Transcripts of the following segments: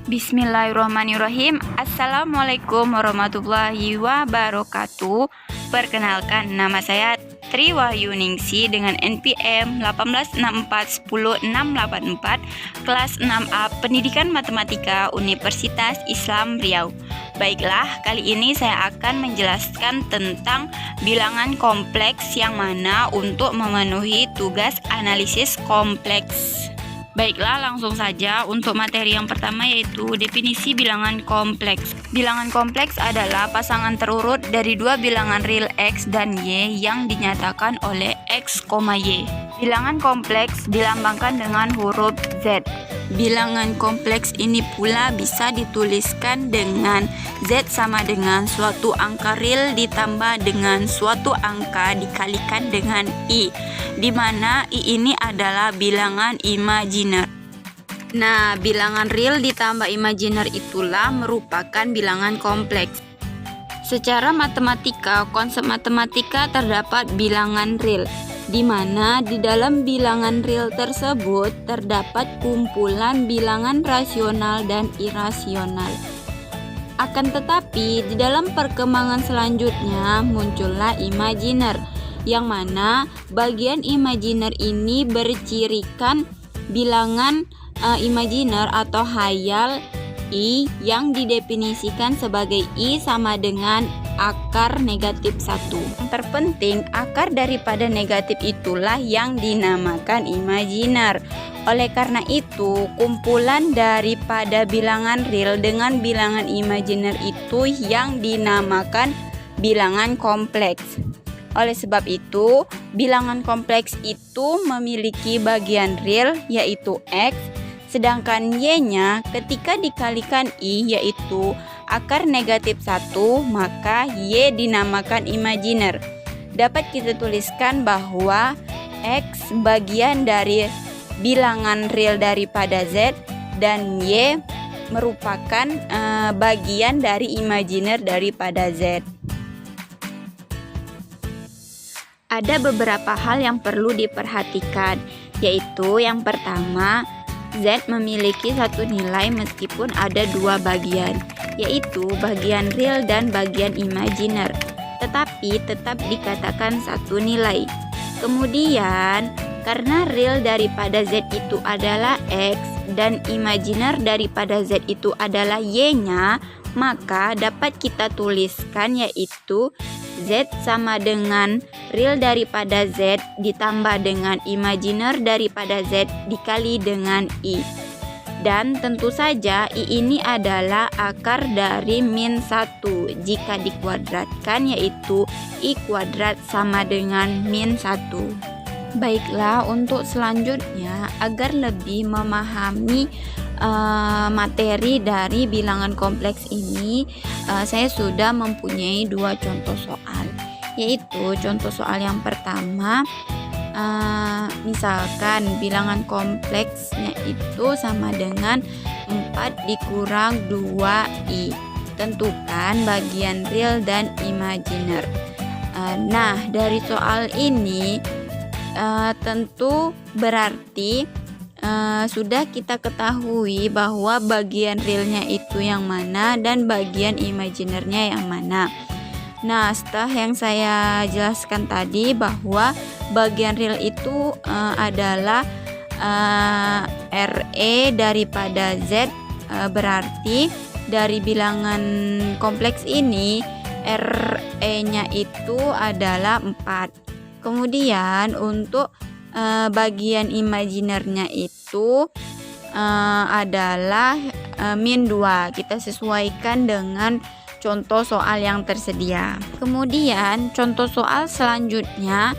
Bismillahirrahmanirrahim. Assalamualaikum warahmatullahi wabarakatuh. Perkenalkan, nama saya Tri Wahyuningsi dengan NPM 186410684, kelas 6A Pendidikan Matematika Universitas Islam Riau. Baiklah, kali ini saya akan menjelaskan tentang bilangan kompleks yang mana untuk memenuhi tugas analisis kompleks. Baiklah, langsung saja untuk materi yang pertama, yaitu definisi bilangan kompleks. Bilangan kompleks adalah pasangan terurut dari dua bilangan real X dan Y yang dinyatakan oleh X, Y. Bilangan kompleks dilambangkan dengan huruf Z. Bilangan kompleks ini pula bisa dituliskan dengan Z sama dengan suatu angka real ditambah dengan suatu angka dikalikan dengan I, di mana I ini adalah bilangan imajiner. Nah, bilangan real ditambah imajiner itulah merupakan bilangan kompleks. Secara matematika, konsep matematika terdapat bilangan real, di mana di dalam bilangan real tersebut terdapat kumpulan bilangan rasional dan irasional. Akan tetapi, di dalam perkembangan selanjutnya muncullah imajiner, yang mana bagian imajiner ini bercirikan bilangan imajiner atau hayal I yang didefinisikan sebagai I sama dengan akar negatif 1. Yang terpenting, akar daripada negatif itulah yang dinamakan imajiner. Oleh karena itu, kumpulan daripada bilangan real dengan bilangan imajiner itu yang dinamakan bilangan kompleks. Oleh sebab itu, bilangan kompleks itu memiliki bagian real yaitu X, sedangkan Y-nya ketika dikalikan I yaitu akar negatif 1, maka Y dinamakan imajiner. Dapat kita tuliskan bahwa X bagian dari bilangan real daripada Z dan Y merupakan bagian dari imajiner daripada Z. Ada beberapa hal yang perlu diperhatikan, yaitu yang pertama, Z memiliki satu nilai meskipun ada dua bagian, yaitu bagian real dan bagian imajiner, tetapi tetap dikatakan satu nilai. Kemudian, karena real daripada Z itu adalah X dan imajiner daripada Z itu adalah Y-nya, maka dapat kita tuliskan yaitu Z sama dengan real daripada Z ditambah dengan imajiner daripada Z dikali dengan I. Dan tentu saja I ini adalah akar dari min 1 jika dikuadratkan, yaitu I kuadrat sama dengan min 1. Baiklah, untuk selanjutnya agar lebih memahami materi dari bilangan kompleks ini, saya sudah mempunyai dua contoh soal, yaitu contoh soal yang pertama, misalkan bilangan kompleksnya itu sama dengan 4 dikurang 2i. Tentukan bagian real dan imajiner. Nah, dari soal ini tentu berarti sudah kita ketahui bahwa bagian realnya itu yang mana dan bagian imajinernya yang mana. Nah, setelah yang saya jelaskan tadi bahwa bagian real itu adalah RE daripada Z, berarti dari bilangan kompleks ini RE-nya itu adalah 4. Kemudian untuk bagian imajinernya itu adalah min 2. Kita sesuaikan dengan contoh soal yang tersedia. Kemudian contoh soal selanjutnya,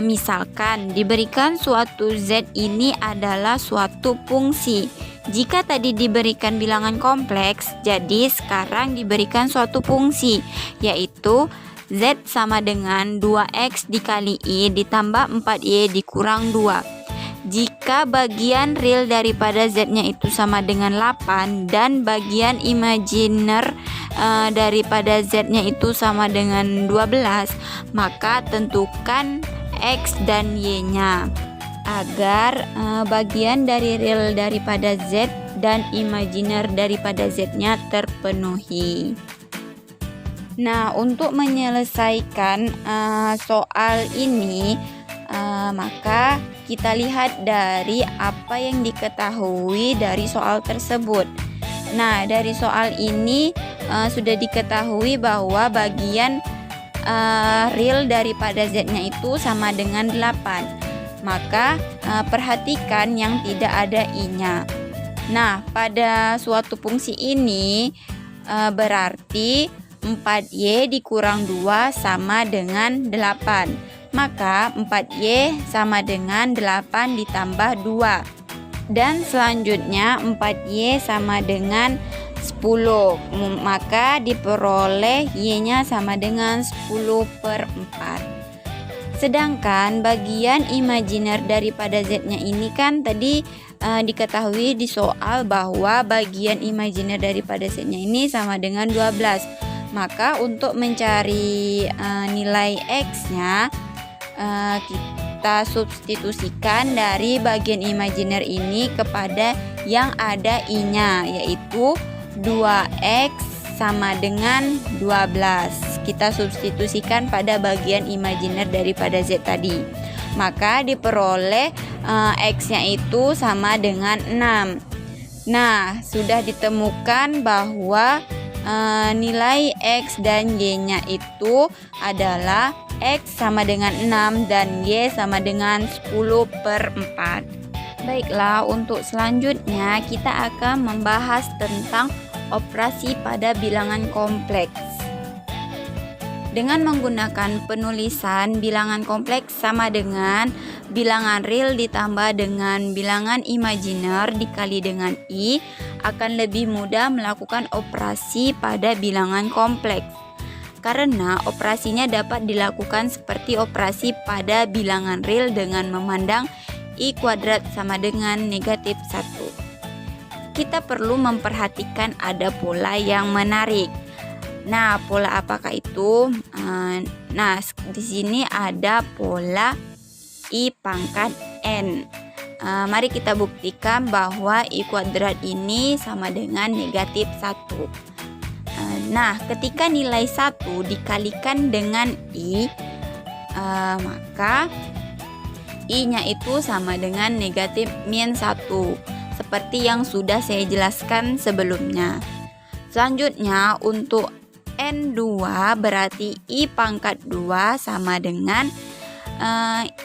misalkan diberikan suatu Z ini adalah suatu fungsi. Jika tadi diberikan bilangan kompleks, jadi sekarang diberikan suatu fungsi, yaitu Z sama dengan 2X dikali I ditambah 4Y dikurang 2. Jika bagian real daripada Z-nya itu sama dengan 8 dan bagian imajiner daripada Z-nya itu sama dengan 12, maka tentukan X dan Y-nya agar bagian dari real daripada Z dan imajiner daripada Z-nya terpenuhi. Nah, untuk menyelesaikan soal ini, maka kita lihat dari apa yang diketahui dari soal tersebut. Nah, dari soal ini sudah diketahui bahwa bagian real daripada Z-nya itu sama dengan 8. Maka perhatikan yang tidak ada I-nya. Nah, pada suatu fungsi ini berarti 4Y dikurang 2 sama dengan 8. Maka 4Y sama dengan 8 ditambah 2. Dan selanjutnya 4Y sama dengan 10. Maka diperoleh Y-nya sama dengan 10/4. Sedangkan bagian imajiner daripada Z-nya ini kan tadi diketahui di soal bahwa bagian imajiner daripada Z-nya ini sama dengan 12. Maka untuk mencari nilai X-nya, kita substitusikan dari bagian imajiner ini kepada yang ada I-nya, yaitu 2X sama dengan 12. Kita substitusikan pada bagian imajiner daripada Z tadi. Maka diperoleh X-nya itu sama dengan 6. Nah, sudah ditemukan bahwa nilai X dan Y-nya itu adalah X sama dengan 6 dan Y sama dengan 10/4. Baiklah, untuk selanjutnya kita akan membahas tentang operasi pada bilangan kompleks. Dengan menggunakan penulisan, bilangan kompleks sama dengan bilangan real ditambah dengan bilangan imajiner dikali dengan I akan lebih mudah melakukan operasi pada bilangan kompleks. Karena operasinya dapat dilakukan seperti operasi pada bilangan real dengan memandang I kuadrat sama dengan negatif 1. Kita perlu memperhatikan ada pola yang menarik. Nah, pola apakah itu? Nah, di sini ada pola I pangkat N. Mari kita buktikan bahwa I kuadrat ini sama dengan negatif 1. Nah, ketika nilai 1 dikalikan dengan I, maka I-nya itu sama dengan negatif min 1, seperti yang sudah saya jelaskan sebelumnya. Selanjutnya, untuk N2 berarti I pangkat 2 sama dengan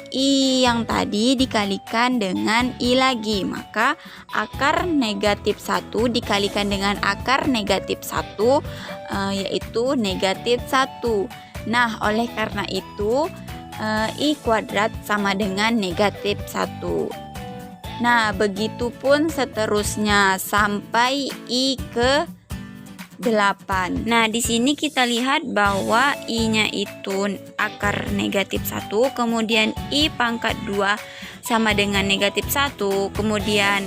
I yang tadi dikalikan dengan I lagi. Maka akar negatif 1 dikalikan dengan akar negatif 1 yaitu negatif 1. Nah, oleh karena itu I kuadrat sama dengan negatif 1. Nah, begitupun seterusnya sampai I ke 8. Nah, di sini kita lihat bahwa I-nya itu akar negatif 1, kemudian I pangkat 2 sama dengan negatif 1, kemudian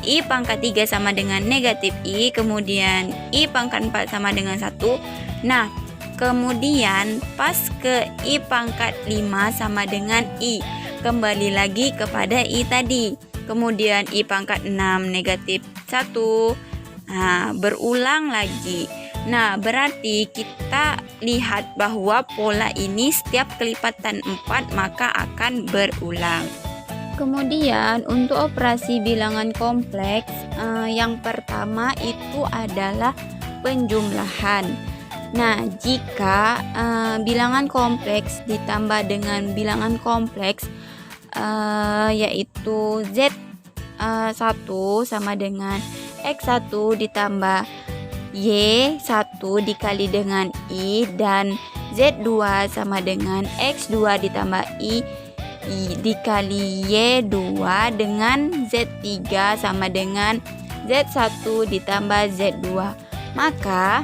I pangkat 3 sama dengan negatif I, kemudian I pangkat 4 sama dengan 1. Nah, kemudian pas ke I pangkat 5 sama dengan I, kembali lagi kepada I tadi. Kemudian I pangkat 6 negatif 1. Nah, berulang lagi. Nah, berarti kita lihat bahwa pola ini setiap kelipatan 4 maka akan berulang. Kemudian untuk operasi bilangan kompleks, yang pertama itu adalah penjumlahan. Nah, jika bilangan kompleks ditambah dengan bilangan kompleks yaitu Z1 sama dengan X1 ditambah Y1 dikali dengan I, dan Z2 sama dengan X2 ditambah I dikali Y2 dengan Z3 sama dengan Z1 ditambah Z2. Maka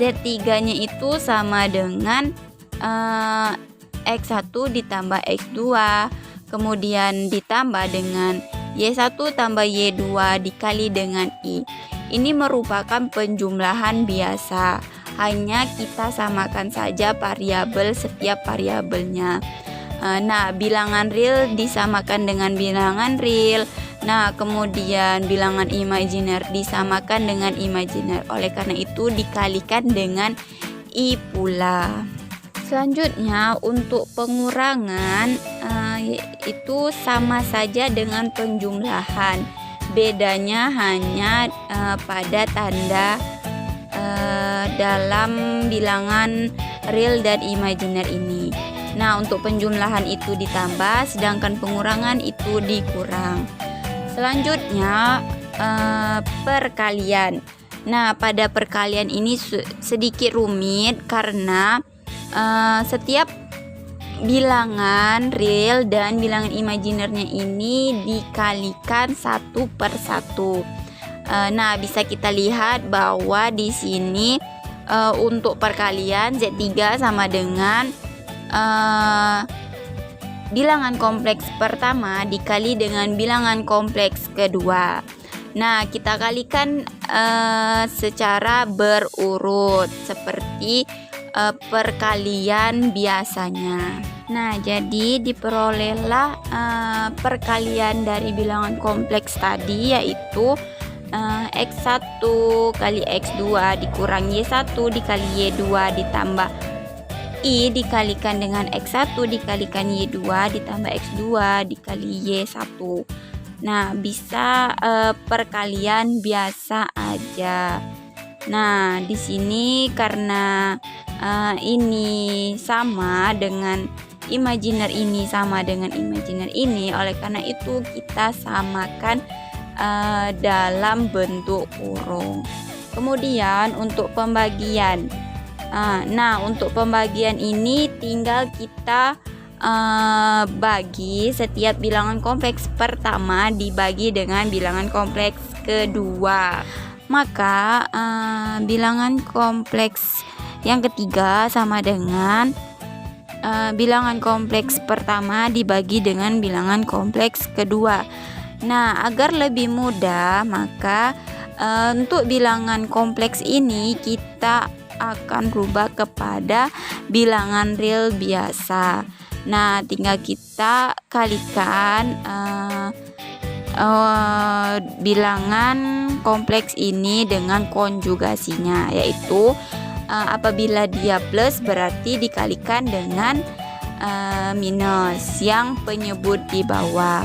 Z3 nya itu sama dengan X1 ditambah X2 kemudian ditambah dengan Y1 tambah Y2 dikali dengan I. Ini merupakan penjumlahan biasa, hanya kita samakan saja variabel setiap variabelnya. Nah, bilangan real disamakan dengan bilangan real, Nah, kemudian bilangan imajiner disamakan dengan imajiner. Oleh karena itu dikalikan dengan I pula. Selanjutnya untuk pengurangan itu sama saja dengan penjumlahan. Bedanya hanya pada tanda dalam bilangan real dan imajiner ini. Nah, untuk penjumlahan itu ditambah, sedangkan pengurangan itu dikurang. Selanjutnya perkalian. Nah, pada perkalian ini sedikit rumit karena setiap bilangan real dan bilangan imajinernya ini dikalikan satu per satu. Nah, bisa kita lihat bahwa di sini untuk perkalian Z3 sama dengan bilangan kompleks pertama dikali dengan bilangan kompleks kedua. Nah, kita kalikan secara berurut seperti perkalian biasanya. Nah, jadi diperolehlah perkalian dari bilangan kompleks tadi, yaitu X1 kali X2 dikurang Y1 dikali Y2 ditambah I dikalikan dengan X1 dikalikan Y2 ditambah X2 dikali Y1. Nah, bisa perkalian biasa aja. Nah, di sini karena ini sama dengan imajiner ini sama dengan imajiner ini, oleh karena itu kita samakan dalam bentuk kurung. Kemudian untuk pembagian. Nah, untuk pembagian ini tinggal kita bagi setiap bilangan kompleks pertama dibagi dengan bilangan kompleks kedua. Maka bilangan kompleks yang ketiga sama dengan bilangan kompleks pertama dibagi dengan bilangan kompleks kedua. Nah, agar lebih mudah, maka untuk bilangan kompleks ini kita akan rubah kepada bilangan real biasa. Nah, tinggal kita kalikan bilangan kompleks ini dengan konjugasinya, yaitu apabila dia plus berarti dikalikan dengan minus yang penyebut di bawah.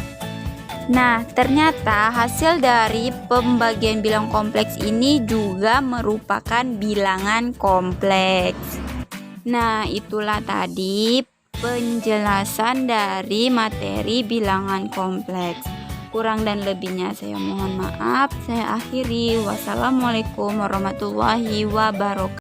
Nah, ternyata hasil dari pembagian bilangan kompleks ini juga merupakan bilangan kompleks. Nah, itulah tadi penjelasan dari materi bilangan kompleks. Kurang dan lebihnya saya mohon maaf. Saya akhiri. Wassalamualaikum warahmatullahi wabarakatuh.